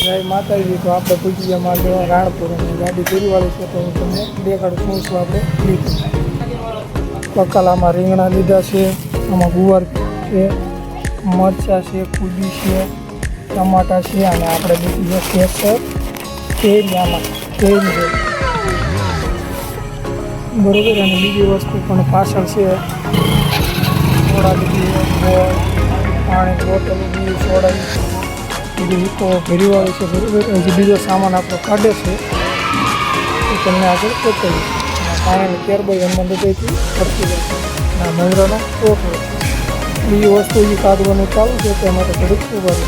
જય માતાજી. તો આપણે પૂછી ગયા મારે રાણપુર અને ગાડી ફેરીવાળી છે, તો હું તમને દેખાડું શું શું આપણે લીધું. બકાલામાં રીંગણા લીધા છે, આમાં ગુવાર છે, મરચાં છે, કુદી છે, ટમાટા છે, અને આપણે લીધી છે કેસર, કેરી. આમાં કેરી છે બરોબર. અને બીજી વસ્તુ પણ પાછળ છે, સોડા લીધી, ગોળ, પાણી બોટલ લીધી, સોડા બીજું તો ભેરીવાળી છે બરોબર. હજી બીજો સામાન આપણો કાઢે છે તો તમને આગળ બતાવીશ. પાણીની કેરબાઈ એમાં બધાથી ફરતી રહે છે. આ મંદિરનો ટોકરો. બીજી વસ્તુ એ કાઢવાનું ચાલુ છે, તે માટે થોડુંક ઉભા રહે.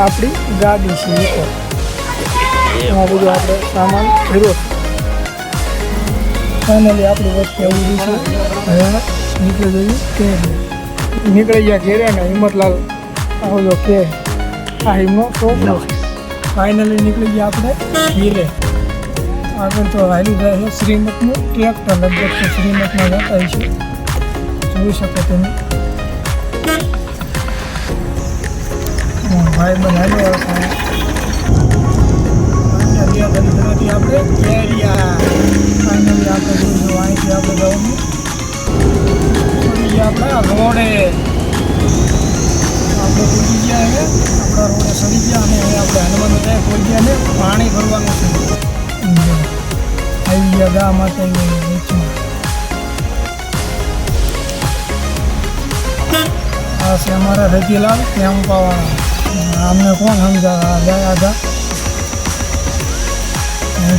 આપણી ગાડી છે એ તો એમાં બધું આપણે સામાન ભર્યો છે. ફાઇનલી આપણી વસ્તુ આવી ગઈ છે. હવે નીકળી જઈએ કે નીકળી ગયા ઘેરે ને હિંમતલાલ આવજો કે આ હિમનો છોકરો. ફાઇનલી નીકળી ગયા આપણે ઘેરે. આગળ તો હાલી જાય છે શ્રીમતનું ટ્રેક્ટર. લગભગ તો શ્રીમતમાં જતા છે, જોઈ શકો તમે. ભાઈ બનાવ્યો ફાઇનલી આપણે એરિયા. ફાઇનલી આપણે જોઈશું અહીંથી આપણે જવાનું પડી ગયા આપણા રોડે. આપણે પહોંચી ગયા હવે આપણા રોડે સડી ગયા અને હવે આપણે હનુમાન જાય પહોંચી ગયા ને પાણી ભરવાનું છે. આવી ગયા ગા માતાની નીચમાં. આ છે અમારા રજીલાલ કેમ્પાવાળા. અમને કોણ સમજાવે ગયા હતા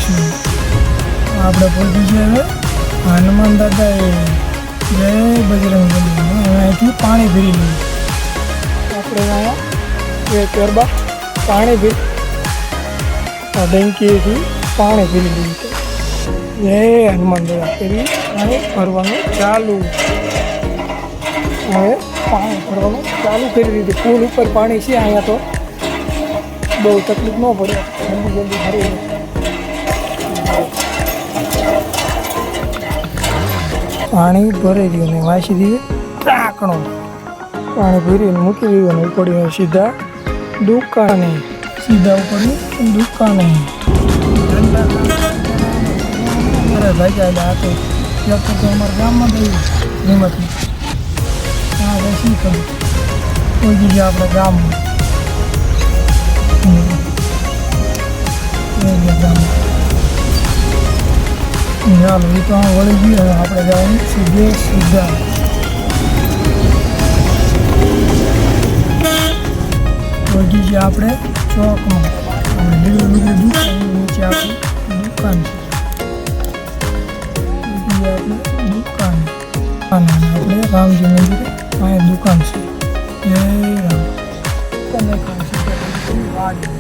શું. આપણે પહોંચી ગયા હવે હનુમાન દાદા એ જય બજરંગ બલી. અહીંથી પાણી ભરી લઈએ આપણે. અહીંયા એ ગરબા પાણી ભરી ડંકીથી પાણી ભરી લઈએ. જય હનુમાન દાદા કરી પાણી ભરવાનું ચાલુ. હવે પાણી ભરવાનું ચાલુ કરી દીધું. પુલ ઉપર પાણી છે અહીંયા, તો બહુ તકલીફ ન પડે, જલ્દી જલ્દી ભરી દે. પાણી ભરાઈ ગયું ને વાંચી દીધું ટાંકણું. પાણી ભરીને મૂકી દીધું અને ઉપડીને સીધા દુકાને. દુકાને અરે ભાઈ જાય આ તો ટ્રેક્ટર તો અમારા ગામમાં ગયું હિંમતની. હા બેસી કરું કોઈ જગ્યાએ આપણે ગામમાં ગામમાં. ચાલો એ તો વળી ગયું. હવે આપણે જવાનું સીધા પહોંચી ગયા આપણે ચોકમાં. આપણે લીલું દુકાન નીચે આપણી દુકાન છે. આપણે દુકાન અને આપણે રામજી મંદિર અહીંયા દુકાન છે. જય રામ. વાડી